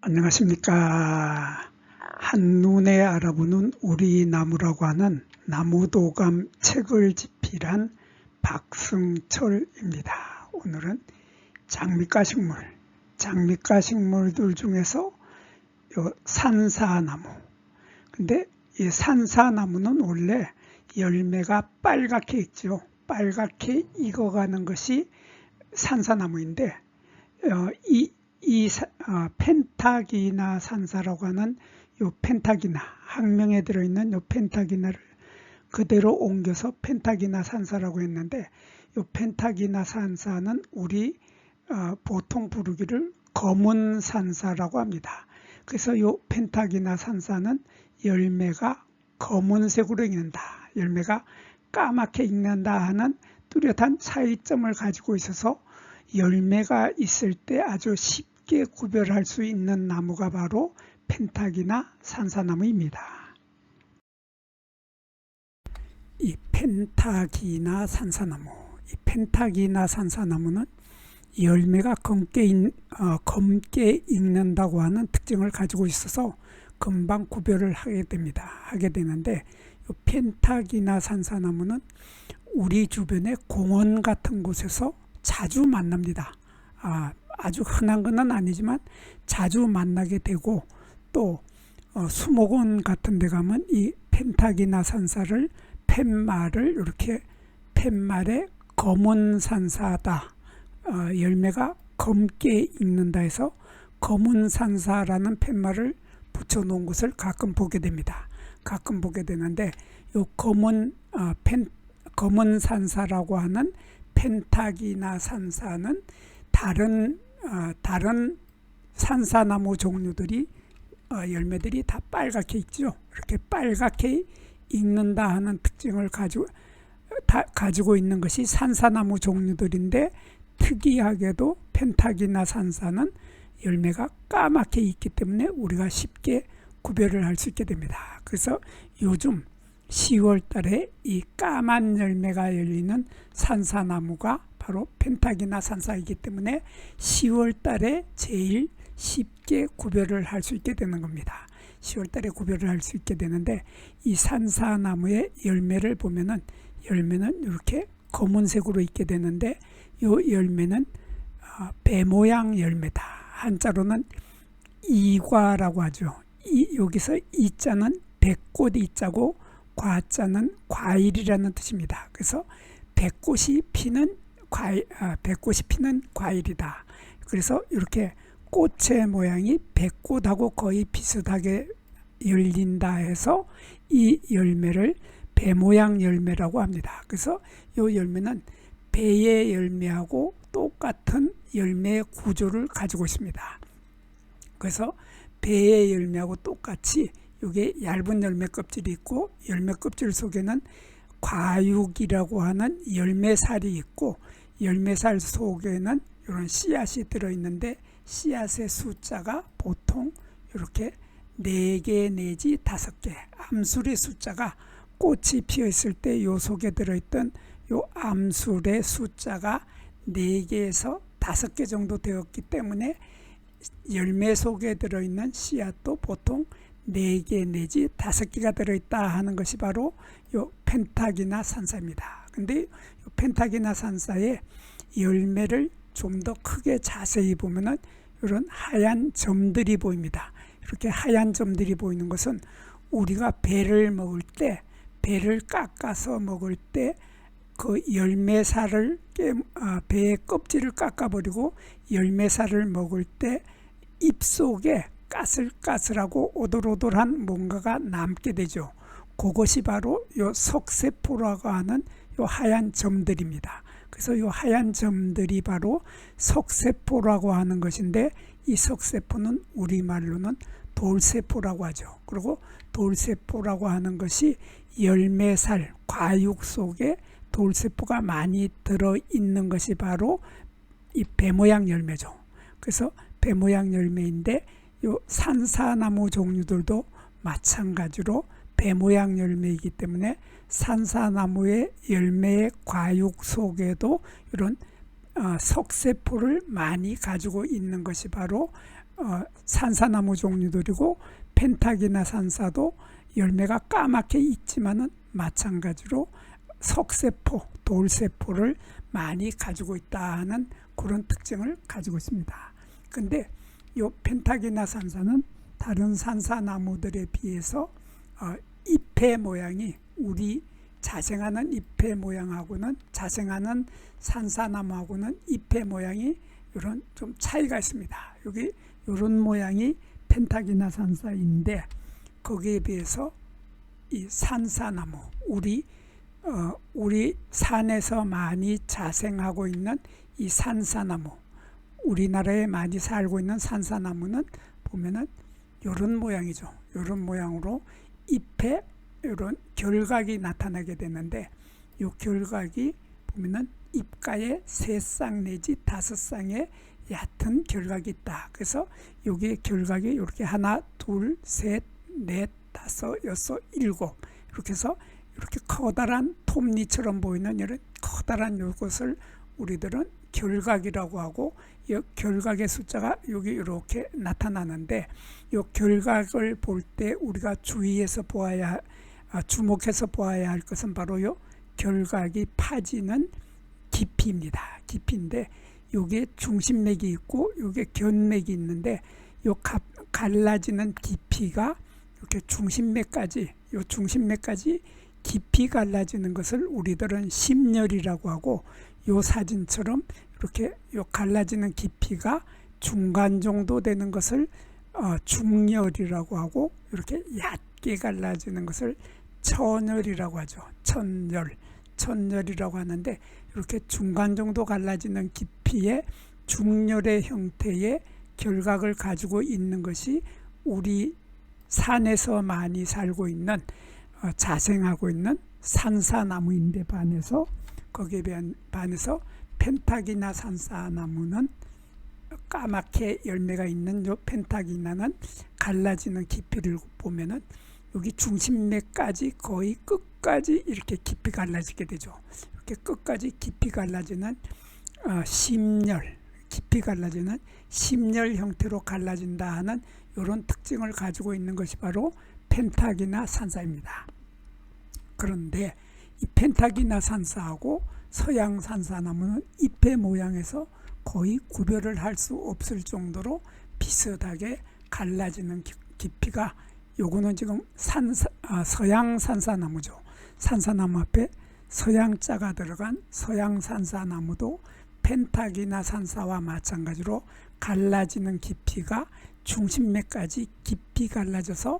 안녕하십니까. 한눈에 알아보는 우리 나무라고 하는 나무도감 책을 집필한 박승철입니다. 오늘은 장미과 식물들 중에서 요 산사나무. 근데 이 산사나무는 원래 열매가 빨갛게 있죠. 빨갛게 익어가는 것이 산사나무인데 펜타기나 산사라고 하는 요 펜타기나, 학명에 들어있는 요 펜타기나를 그대로 옮겨서 펜타기나 산사라고 했는데, 요 펜타기나 산사는 우리 보통 부르기를 검은 산사라고 합니다. 그래서 요 펜타기나 산사는 열매가 검은색으로 익는다, 열매가 까맣게 익는다 하는 뚜렷한 차이점을 가지고 있어서 열매가 있을 때 아주 쉽게 구별할 수 있는 나무가 바로 펜타기나 산사나무입니다. 이 펜타기나 산사나무는 열매가 검게 익는다고 하는 특징을 가지고 있어서 금방 구별을 하게 되는데, 이 펜타기나 산사나무는 우리 주변의 공원 같은 곳에서 자주 만납니다. 아주 흔한 건 아니지만 자주 만나게 되고, 또 수목원 같은 데 가면 이 펜타기나 산사를 이렇게 팻말에 검은 산사다, 열매가 검게 익는다 해서 검은 산사라는 팻말을 붙여놓은 것을 가끔 보게 됩니다. 가끔 보게 되는데, 이 검은 산사라고 하는 펜타기나 산사는 다른 산사나무 종류들이 열매들이 다 빨갛게 익죠. 이렇게 빨갛게 익는다 하는 특징을 가지고 있는 것이 산사나무 종류들인데, 특이하게도 펜타기나 산사는 열매가 까맣게 익기 때문에 우리가 쉽게 구별을 할 수 있게 됩니다. 그래서 요즘 10월 달에 이 까만 열매가 열리는 산사나무가 바로 펜타기나 산사이기 때문에 10월 달에 제일 쉽게 구별을 할 수 있게 되는 겁니다. 10월 달에 구별을 할 수 있게 되는데, 이 산사나무의 열매를 보면은 열매는 이렇게 검은색으로 있게 되는데, 이 열매는 배 모양 열매다. 한자로는 이과라고 하죠. 여기서 이자는 배꽃 이자고 과자는 과일이라는 뜻입니다. 그래서 배꽃이 피는 과일이다. 그래서 이렇게 꽃의 모양이 배꽃하고 거의 비슷하게 열린다 해서 이 열매를 배 모양 열매라고 합니다. 그래서 이 열매는 배의 열매하고 똑같은 열매 구조를 가지고 있습니다. 그래서 배의 열매하고 똑같이 이게 얇은 열매 껍질이 있고, 열매 껍질 속에는 과육이라고 하는 열매살이 있고, 열매살 속에는 이런 씨앗이 들어있는데, 씨앗의 숫자가 보통 이렇게 4개 내지 5개, 암술의 숫자가 꽃이 피어 있을 때 이 속에 들어있던 이 암술의 숫자가 4개에서 5개 정도 되었기 때문에 열매 속에 들어있는 씨앗도 보통 4개 내지 5개가 들어있다 하는 것이 바로 이 펜타기나 산사입니다. 근데 이 펜타기나 산사의 열매를 좀 더 크게 자세히 보면은 이런 하얀 점들이 보입니다. 이렇게 하얀 점들이 보이는 것은 우리가 배를 먹을 때, 배를 깎아서 먹을 때 그 열매살을 배의 껍질을 깎아버리고 열매살을 먹을 때 입속에 까슬까슬하고 오돌오돌한 뭔가가 남게 되죠. 그것이 바로 요 석세포라고 하는 요 하얀 점들입니다. 그래서 요 하얀 점들이 바로 석세포라고 하는 것인데, 이 석세포는 우리말로는 돌세포라고 하죠. 그리고 돌세포라고 하는 것이 열매살, 과육 속에 돌세포가 많이 들어있는 것이 바로 이 배모양 열매죠. 그래서 배모양 열매인데, 요 산사나무 종류들도 마찬가지로 배모양 열매이기 때문에 산사나무의 열매의 과육 속에도 이런 석세포를 많이 가지고 있는 것이 바로 산사나무 종류들이고, 펜타기나 산사도 열매가 까맣게 있지만은 마찬가지로 석세포, 돌세포를 많이 가지고 있다는 그런 특징을 가지고 있습니다. 근데 이 펜타기나 산사는 다른 산사나무들에 비해서 잎의 모양이, 우리 자생하는 잎의 모양하고는, 자생하는 산사나무하고는 잎의 모양이 이런 좀 차이가 있습니다. 여기 이런 모양이 펜타기나 산사인데, 거기에 비해서 이 산사나무, 우리 산에서 많이 자생하고 있는 이 산사나무, 우리나라에 많이 살고 있는 산사나무는 보면은 이런 모양이죠. 이런 모양으로 잎에 이런 결각이 나타나게 되는데, 이 결각이 보면은 잎가에 3쌍 내지 5쌍의 얕은 결각이 있다. 그래서 여기에 결각이 이렇게 하나, 둘, 셋, 넷, 다섯, 여섯, 일곱, 이렇게 해서 이렇게 커다란 톱니처럼 보이는 이런 커다란 이것을 우리들은 결각이라고 하고, 이 결각의 숫자가 여기 이렇게 나타나는데, 이 결각을 볼 때 우리가 주목해서 보아야 할 것은 바로 이 결각이 파지는 깊이입니다. 깊이인데, 여기에 중심맥이 있고 여기에 견맥이 있는데, 이 갈라지는 깊이가 이렇게 중심맥까지 깊이 갈라지는 것을 우리들은 심열이라고 하고, 이 사진처럼 이렇게 요 갈라지는 깊이가 중간 정도 되는 것을 중열이라고 하고, 이렇게 얕게 갈라지는 것을 천열이라고 하죠. 천열이라고 하는데, 이렇게 중간 정도 갈라지는 깊이의 중열의 형태의 결각을 가지고 있는 것이 우리 산에서 많이 살고 있는, 자생하고 있는 산사나무인데 반해서, 거기에 반해서 펜타기나 산사나무는 까맣게 열매가 있는 요 펜타기나는 갈라지는 깊이를 보면은 여기 중심맥까지 거의 끝까지 이렇게 깊이 갈라지게 되죠. 이렇게 끝까지 깊이 갈라지는 심열, 깊이 갈라지는 심열 형태로 갈라진다 하는 이런 특징을 가지고 있는 것이 바로 펜타기나 산사입니다. 그런데 이 펜타기나 산사하고 서양 산사나무는 잎의 모양에서 거의 구별을 할 수 없을 정도로 비슷하게 갈라지는 깊이가, 요거는 지금 서양 산사나무죠. 산사나무 앞에 서양자가 들어간 서양 산사나무도 펜타기나 산사와 마찬가지로 갈라지는 깊이가 중심맥까지 깊이 갈라져서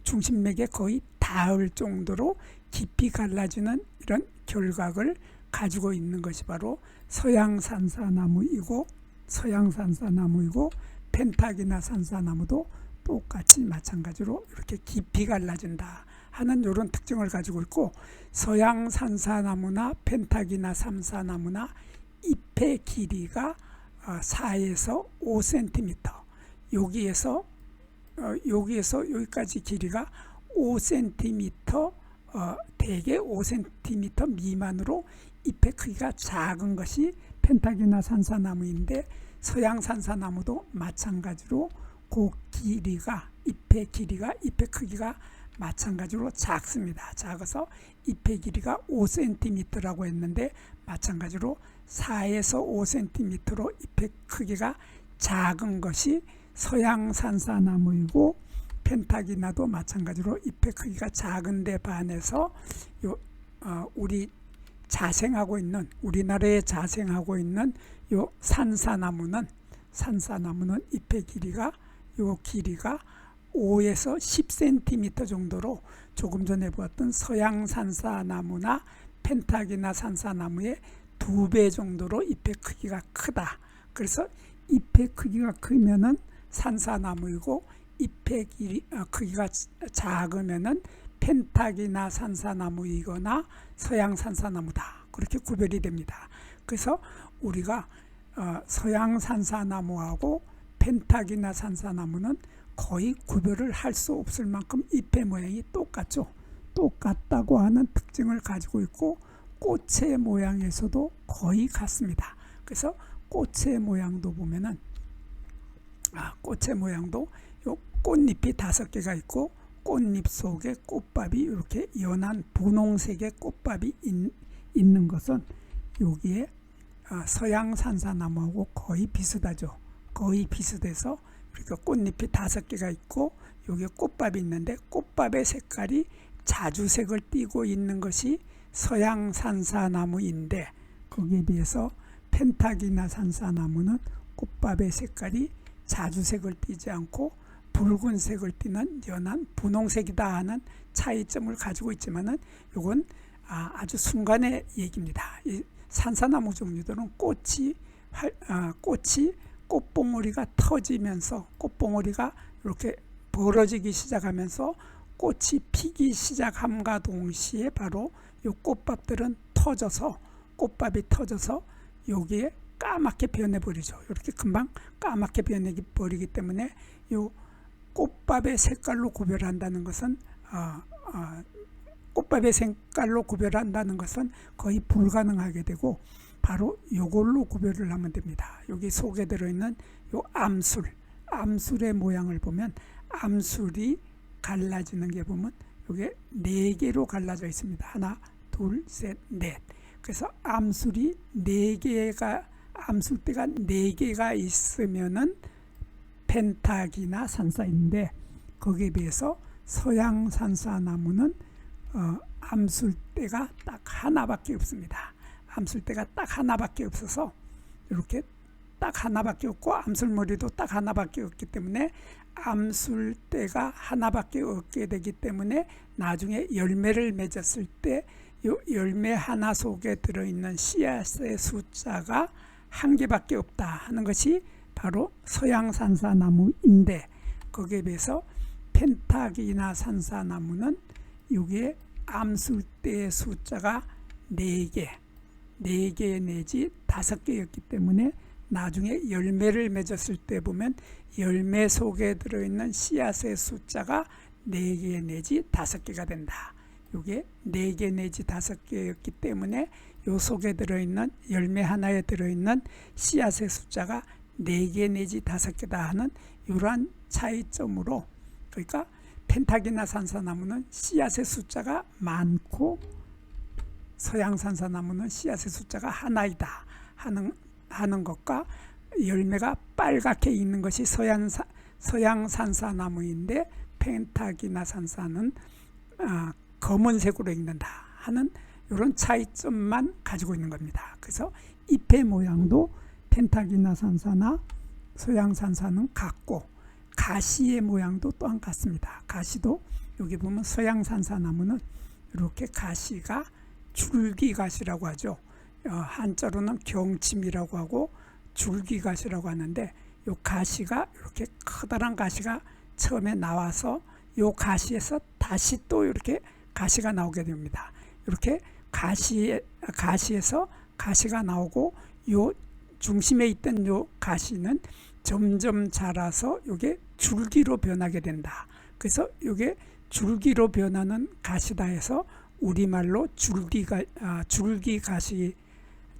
중심맥에 거의 닿을 정도로 깊이 갈라지는 이런 결각을 가지고 있는 것이 바로 서양 산사나무이고, 펜타기나 산사나무도 똑같이 마찬가지로 이렇게 깊이 갈라진다 하는 이런 특징을 가지고 있고, 서양 산사나무나 펜타기나 산사나무나 잎의 길이가 4에서 5cm, 여기에서 여기까지 길이가 5cm, 대개 5cm 미만으로 잎의 크기가 작은 것이 펜타기나 산사나무인데, 서양 산사나무도 마찬가지로 그 길이가, 잎의 크기가 마찬가지로 작습니다. 작아서 잎의 길이가 5cm라고 했는데, 마찬가지로 4에서 5cm로 잎의 크기가 작은 것이 서양 산사나무이고, 펜타기나도 마찬가지로 잎의 크기가 작은데 반해서 우리 자생하고 있는, 우리나라에 자생하고 있는 요 산사나무는 잎의 길이가, 요 길이가 5에서 10cm 정도로 조금 전에 보았던 서양 산사나무나 펜타기나 산사나무의 2배 정도로 잎의 크기가 크다. 그래서 잎의 크기가 크면은 산사나무이고, 잎의 크기가 작으면은 펜타기나 산사나무이거나 서양 산사나무다, 그렇게 구별이 됩니다. 그래서 우리가 서양 산사나무하고 펜타기나 산사나무는 거의 구별을 할 수 없을 만큼 잎의 모양이 똑같죠. 똑같다고 하는 특징을 가지고 있고, 꽃의 모양에서도 거의 같습니다. 그래서 꽃의 모양도 보면은 꽃의 모양도 요 꽃잎이 5개가 있고 꽃잎 속에 꽃밥이 이렇게 연한 분홍색의 꽃밥이 있는 것은 여기에 서양 산사나무하고 거의 비슷하죠. 거의 비슷해서 그러니까 꽃잎이 5개가 있고 여기에 꽃밥이 있는데 꽃밥의 색깔이 자주색을 띠고 있는 것이 서양 산사나무인데 거기에 비해서 펜타기나 산사나무는 꽃밥의 색깔이 자주색을 띠지 않고 붉은색을 띠는 연한 분홍색이다 하는 차이점을 가지고 있지만은 이건 아주 순간의 얘기입니다. 이 산사나무 종류들은 꽃이 꽃봉오리가 터지면서 꽃봉오리가 이렇게 벌어지기 시작하면서 꽃이 피기 시작함과 동시에 바로 이 꽃밥들은 꽃밥이 터져서 여기에 까맣게 변해버리죠. 이렇게 금방 까맣게 변해버리기 때문에 이 꽃밥의 색깔로 구별한다는 것은 꽃밥의 색깔로 구별한다는 것은 거의 불가능하게 되고 바로 이걸로 구별을 하면 됩니다. 여기 속에 들어있는 이 암술의 모양을 보면 암술이 갈라지는 게 보면 이게 4개로 갈라져 있습니다. 하나, 둘, 셋, 넷. 그래서 암술이 4개가 암술대가 4개가 있으면은 펜타기나 산사인데 거기에 비해서 서양 산사나무는 암술대가 딱 하나밖에 없습니다. 암술대가 딱 하나밖에 없어서 이렇게 딱 하나밖에 없고 암술머리도 딱 하나밖에 없기 때문에 암술대가 하나밖에 없게 되기 때문에 나중에 열매를 맺었을 때 이 열매 하나 속에 들어있는 씨앗의 숫자가 1개밖에 없다 하는 것이 바로 서양 산사나무인데 거기에 비해서 펜타기나 산사나무는 여기에 암술대의 숫자가 4개 내지 5개였기 때문에 나중에 열매를 맺었을 때 보면 열매 속에 들어있는 씨앗의 숫자가 4개 내지 5개가 된다. 이게 4개 내지 5개였기 때문에 요 속에 들어있는 열매 하나에 들어있는 씨앗의 숫자가 4개 내지 5개다 하는 이러한 차이점으로 그러니까 펜타기나 산사나무는 씨앗의 숫자가 많고 서양 산사나무는 씨앗의 숫자가 하나이다 하는 것과 열매가 빨갛게 있는 것이 서양 산사나무인데 펜타기나 산사는 검은색으로 익는다 하는 이런 차이점만 가지고 있는 겁니다. 그래서 잎의 모양도 펜타기나 산사나 서양 산사는 같고 가시의 모양도 또한 같습니다. 가시도 여기 보면 서양 산사나무는 이렇게 가시가 줄기가시라고 하죠. 한자로는 경침이라고 하고 줄기가시라고 하는데 이 가시가 이렇게 커다란 가시가 처음에 나와서 이 가시에서 다시 또 이렇게 가시가 나오게 됩니다. 이렇게 가시에서 가시가 나오고 요 중심에 있던 요 가시는 점점 자라서 이게 줄기로 변하게 된다. 그래서 이게 줄기로 변하는 가시다 해서 우리말로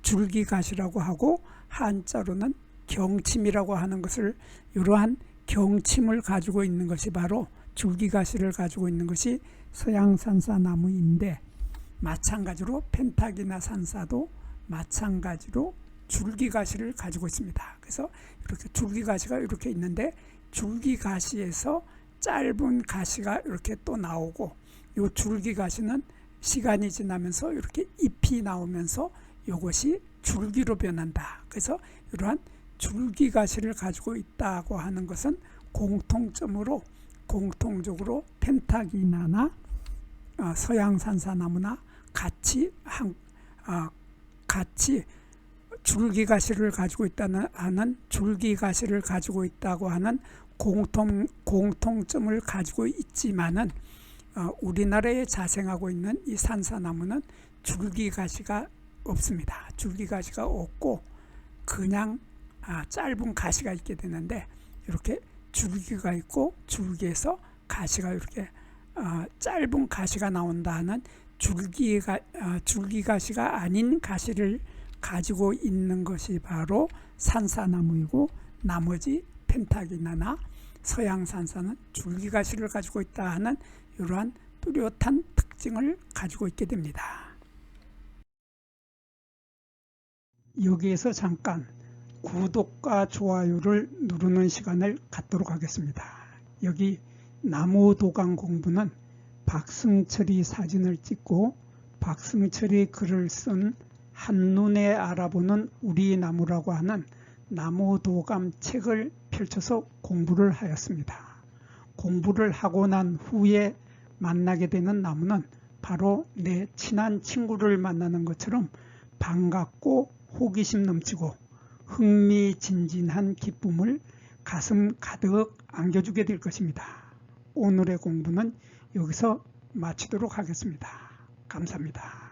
줄기가시라고 하고 한자로는 경침이라고 하는 것을 이러한 경침을 가지고 있는 것이 바로 줄기가시를 가지고 있는 것이 서양 산사나무인데 마찬가지로 펜타기나 산사도 마찬가지로 줄기가시를 가지고 있습니다. 그래서 이렇게 줄기가시가 이렇게 있는데 줄기가시에서 짧은 가시가 이렇게 또 나오고 이 줄기가시는 시간이 지나면서 이렇게 잎이 나오면서 이것이 줄기로 변한다. 그래서 이러한 줄기가시를 가지고 있다고 하는 것은 공통적으로 펜타기나나 서양 산사나무나 같이 줄기가시를 가지고 있다는 줄기가시를 가지고 있다고 하는 공통점을 가지고 있지만은 우리나라에 자생하고 있는 이 산사나무는 줄기가시가 없습니다. 줄기가시가 없고 그냥 짧은 가시가 있게 되는데 이렇게 줄기가 있고 줄기에서 가시가 이렇게 짧은 가시가 나온다는 줄기가시가 아닌 가시를 가지고 있는 것이 바로 산사나무이고 나머지 펜타기나나 서양산사는 줄기가시를 가지고 있다 하는 이러한 뚜렷한 특징을 가지고 있게 됩니다. 여기에서 잠깐 구독과 좋아요를 누르는 시간을 갖도록 하겠습니다. 여기 나무도감 공부는 박승철이 사진을 찍고 박승철이 글을 쓴 한눈에 알아보는 우리 나무라고 하는 나무도감 책을 펼쳐서 공부를 하였습니다. 공부를 하고 난 후에 만나게 되는 나무는 바로 내 친한 친구를 만나는 것처럼 반갑고 호기심 넘치고 흥미진진한 기쁨을 가슴 가득 안겨주게 될 것입니다. 오늘의 공부는 여기서 마치도록 하겠습니다. 감사합니다.